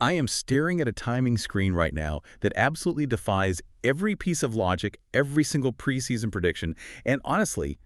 I am staring at a timing screen right now that absolutely defies every piece of logic, every single preseason prediction, and honestly,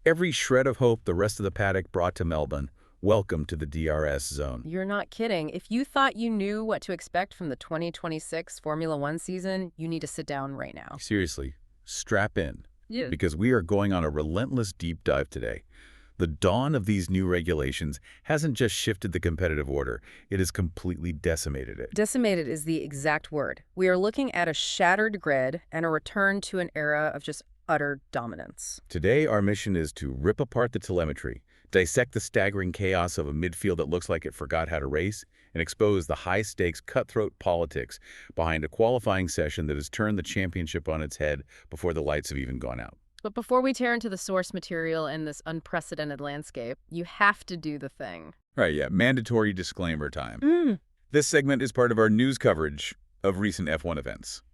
every shred of hope the rest of the paddock brought to Melbourne. Welcome to the DRS zone. You're not kidding. If you thought you knew what to expect from the 2026 Formula One season, you need to sit down right now. Seriously, strap in, Yeah. because we are going on a relentless deep dive today. The dawn of these new regulations hasn't just shifted the competitive order, it has completely decimated it. Decimated is the exact word. We are looking at a shattered grid and a return to an era of just utter dominance. Today, our mission is to rip apart the telemetry, dissect the staggering chaos of a midfield that looks like it forgot how to race, and expose the high-stakes, cutthroat politics behind a qualifying session that has turned the championship on its head before the lights have even gone out. But before we tear into the source material and this unprecedented landscape, you have to do the thing. Right, yeah, mandatory disclaimer time. This segment is part of our news coverage of recent F1 events.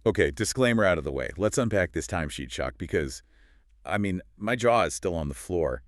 Okay, disclaimer out of the way. Let's unpack this timesheet shock because, my jaw is still on the floor.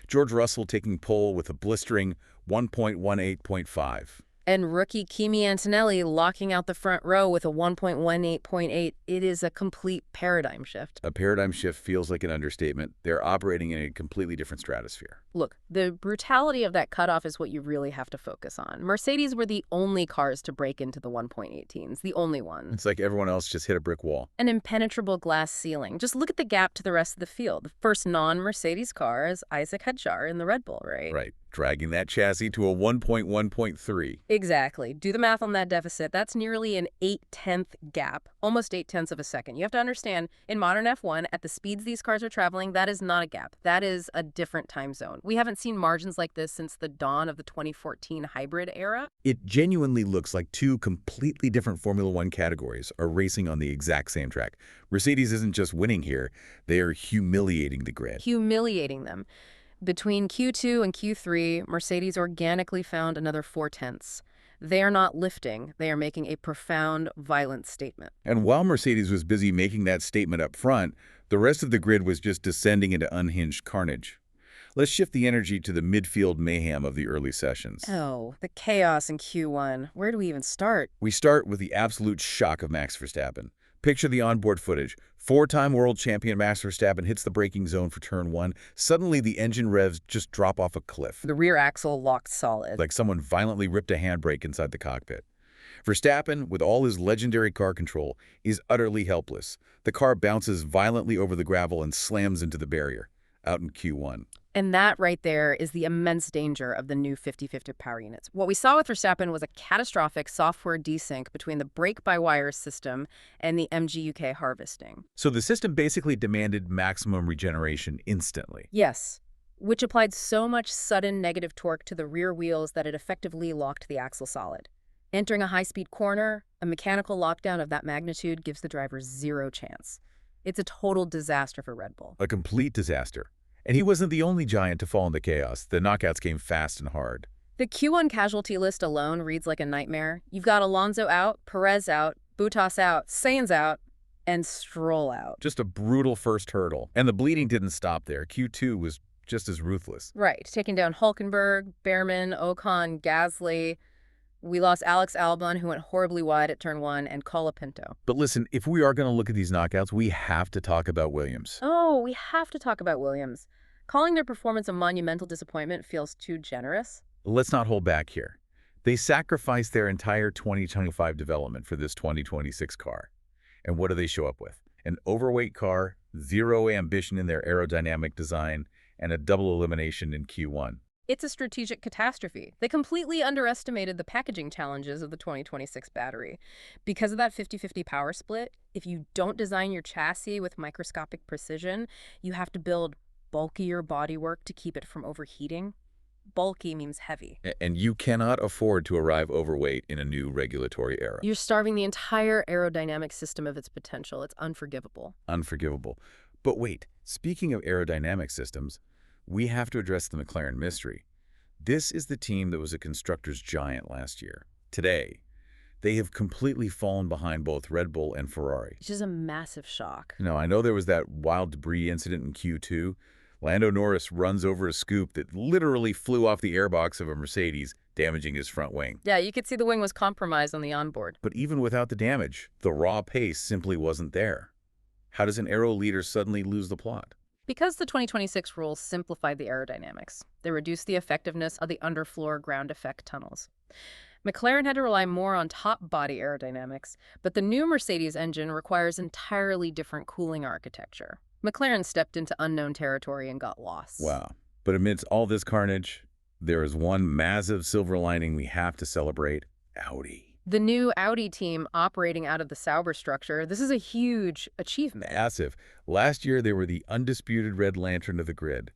George Russell taking pole with a blistering 1.18.5. And rookie KIMI Antonelli locking out the front row with a 1.18.8. It is a complete paradigm shift. A paradigm shift feels like an understatement. They're operating in a completely different stratosphere. Look, the brutality of that cutoff is what you really have to focus on. Mercedes were the only cars to break into the 1.18s, the only ones. It's like everyone else just hit a brick wall. An impenetrable glass ceiling. Just look at the gap to the rest of the field. The first non-Mercedes car is ISACK HADJAR in the Red Bull, right? Right, dragging that chassis to a 1.1.3. Exactly. Do the math on that deficit. That's nearly an 8/10 gap, almost 8/10 of a second. You have to understand, in modern F1, at the speeds these cars are traveling, that is not a gap. That is a different time zone. We haven't seen margins like this since the dawn of the 2014 hybrid era. It genuinely looks like two completely different Formula One categories are racing on the exact same track. Mercedes isn't just winning here, they are humiliating the grid. Humiliating them. Between Q2 and Q3, Mercedes organically found another 4/10. They are not lifting. They are making a profound, violent statement. And while Mercedes was busy making that statement up front, the rest of the grid was just descending into unhinged carnage. Let's shift the energy to the midfield mayhem of the early sessions. Oh, the chaos in Q1. Where do we even start? We start with the absolute shock of Max Verstappen. Picture the onboard footage. Four-time world champion Max Verstappen hits the braking zone for turn 1. Suddenly, the engine revs just drop off a cliff. The rear axle locked solid. Like someone violently ripped a handbrake inside the cockpit. Verstappen, with all his legendary car control, is utterly helpless. The car bounces violently over the gravel and slams into the barrier, out in Q1. And that right there is the immense danger of the new 50/50 power units. What we saw with Verstappen was a catastrophic software desync between the brake-by-wire system and the MGUK harvesting. So the system basically demanded maximum regeneration instantly. Yes, which applied so much sudden negative torque to the rear wheels that it effectively locked the axle solid. Entering a high-speed corner, a mechanical lockdown of that magnitude gives the driver zero chance. It's a total disaster for Red Bull. A complete disaster. And he wasn't the only giant to fall into chaos. The knockouts came fast and hard. The Q1 casualty list alone reads like a nightmare. You've got Alonso out, Perez out, Bottas out, Sainz out, and Stroll out. Just a brutal first hurdle. And the bleeding didn't stop there. Q2 was just as ruthless. Right, taking down Hülkenberg, Behrman, Ocon, Gasly. We lost Alex Albon, who went horribly wide at turn 1, and Colapinto. But listen, if we are going to look at these knockouts, we have to talk about Williams. Oh, we have to talk about Williams. Calling their performance a monumental disappointment feels too generous. Let's not hold back here. They sacrificed their entire 2025 development for this 2026 car. And what do they show up with? An overweight car, zero ambition in their aerodynamic design, and a double elimination in Q1. It's a strategic catastrophe. They completely underestimated the packaging challenges of the 2026 battery. Because of that 50/50 power split, if you don't design your chassis with microscopic precision, you have to build bulkier bodywork to keep it from overheating. Bulky means heavy. And you cannot afford to arrive overweight in a new regulatory era. You're starving the entire aerodynamic system of its potential. It's unforgivable. Unforgivable. But wait, speaking of aerodynamic systems, we have to address the McLaren mystery. This is the team that was a constructor's giant last year. Today, they have completely fallen behind both Red Bull and Ferrari. Which is a massive shock. Now, I know there was that wild debris incident in Q2. Lando Norris runs over a scoop that literally flew off the airbox of a Mercedes, damaging his front wing. Yeah, you could see the wing was compromised on the onboard. But even without the damage, the raw pace simply wasn't there. How does an aero leader suddenly lose the plot? Because the 2026 rules simplified the aerodynamics, they reduced the effectiveness of the underfloor ground effect tunnels. McLaren had to rely more on top-body aerodynamics, but the new Mercedes engine requires entirely different cooling architecture. McLaren stepped into unknown territory and got lost. Wow. But amidst all this carnage, there is one massive silver lining we have to celebrate: Audi. The new Audi team operating out of the Sauber structure, this is a huge achievement. Massive. Last year, they were the undisputed red lantern of the grid.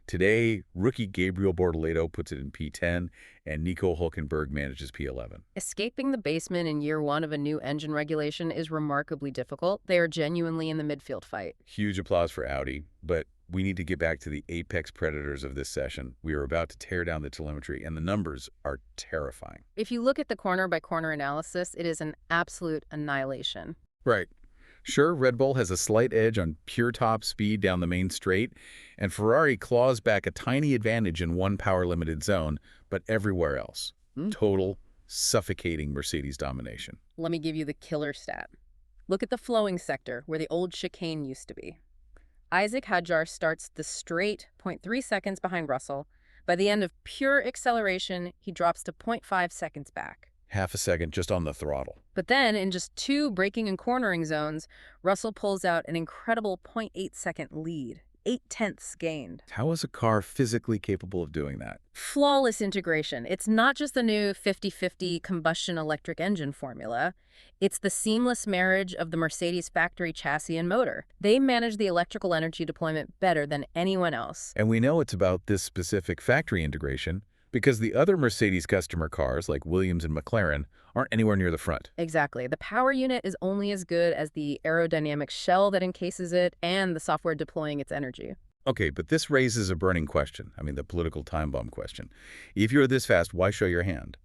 Today, rookie Gabriel Bortoleto puts it in P10, and Nico Hülkenberg manages P11. Escaping the basement in year one of a new engine regulation is remarkably difficult. They are genuinely in the midfield fight. Huge applause for Audi, but we need to get back to the apex predators of this session. We are about to tear down the telemetry, and the numbers are terrifying. If you look at the corner-by-corner analysis, it is an absolute annihilation. Right. Sure, Red Bull has a slight edge on pure top speed down the main straight, and Ferrari claws back a tiny advantage in one power-limited zone, but everywhere else, total, suffocating Mercedes domination. Let me give you the killer stat. Look at the flowing sector, where the old chicane used to be. ISACK HADJAR starts the straight 0.3 seconds behind Russell. By the end of pure acceleration, he drops to 0.5 seconds back. Half a second just on the throttle. But then, in just 2 braking and cornering zones, Russell pulls out an incredible 0.8-second lead, 0.8 gained. How is a car physically capable of doing that? Flawless integration. It's not just the new 50-50 combustion electric engine formula. It's the seamless marriage of the Mercedes factory chassis and motor. They manage the electrical energy deployment better than anyone else. And we know it's about this specific factory integration because the other Mercedes customer cars, like Williams and McLaren, aren't anywhere near the front. Exactly. The power unit is only as good as the aerodynamic shell that encases it and the software deploying its energy. Okay, but this raises a burning question. I mean, the political time bomb question. If you're this fast, why show your hand?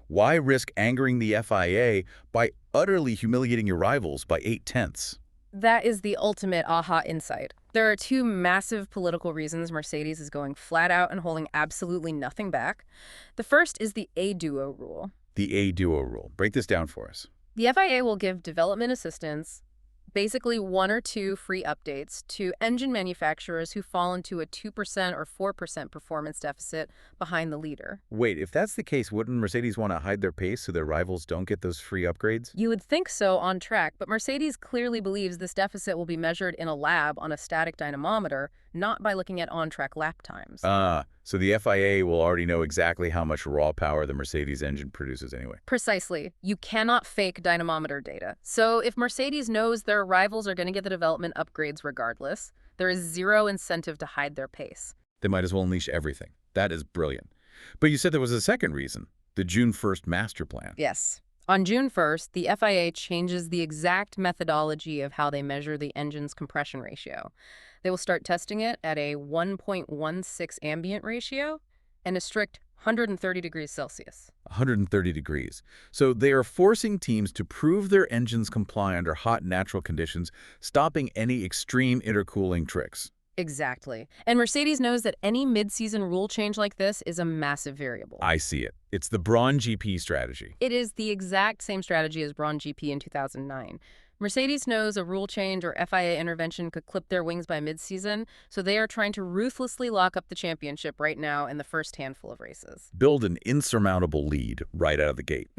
Why risk angering the FIA by utterly humiliating your rivals by 0.8? That is the ultimate aha insight. There are 2 massive political reasons Mercedes is going flat out and holding absolutely nothing back. The first is the A-Duo rule. The A-Duo rule. Break this down for us. The FIA will give development assistance, basically 1 or 2 free updates, to engine manufacturers who fall into a 2% or 4% performance deficit behind the leader. Wait, if that's the case, wouldn't Mercedes want to hide their pace so their rivals don't get those free upgrades? You would think so on track, but Mercedes clearly believes this deficit will be measured in a lab on a static dynamometer, not by looking at on-track lap times. So the FIA will already know exactly how much raw power the Mercedes engine produces anyway. Precisely. You cannot fake dynamometer data. So if Mercedes knows their rivals are going to get the development upgrades regardless, there is zero incentive to hide their pace. They might as well unleash everything. That is brilliant. But you said there was a second reason, the June 1st master plan. Yes. On June 1st, the FIA changes the exact methodology of how they measure the engine's compression ratio. They will start testing it at a 1.16 ambient ratio and a strict 130 degrees Celsius. 130 degrees. So they are forcing teams to prove their engines comply under hot natural conditions, stopping any extreme intercooling tricks. Exactly. And Mercedes knows that any mid-season rule change like this is a massive variable. I see it. It's the Braun GP strategy. It is the exact same strategy as Braun GP in 2009. Mercedes knows a rule change or FIA intervention could clip their wings by mid-season, so they are trying to ruthlessly lock up the championship right now in the first handful of races. Build an insurmountable lead right out of the gate.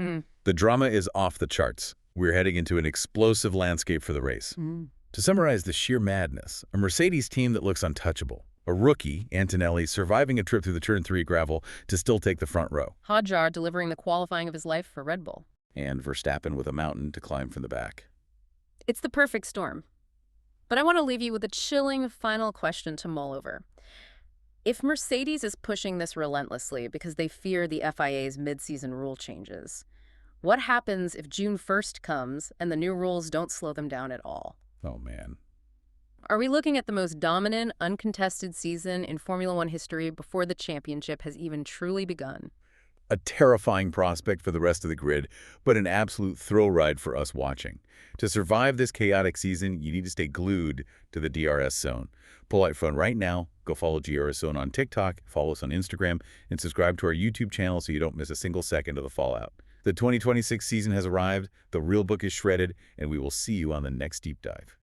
The drama is off the charts. We're heading into an explosive landscape for the race. To summarize the sheer madness, a Mercedes team that looks untouchable. A rookie, Antonelli, surviving a trip through the Turn 3 gravel to still take the front row. HADJAR delivering the qualifying of his life for Red Bull. And Verstappen with a mountain to climb from the back. It's the perfect storm. But I want to leave you with a chilling final question to mull over. If Mercedes is pushing this relentlessly because they fear the FIA's mid-season rule changes, what happens if June 1st comes and the new rules don't slow them down at all? Oh, man. Are we looking at the most dominant, uncontested season in Formula One history before the championship has even truly begun? A terrifying prospect for the rest of the grid, but an absolute thrill ride for us watching. To survive this chaotic season, you need to stay glued to the DRS zone. Pull out your phone right now, go follow DRS Zone on TikTok, follow us on Instagram, and subscribe to our YouTube channel so you don't miss a single second of the fallout. The 2026 season has arrived, the real book is shredded, and we will see you on the next deep dive.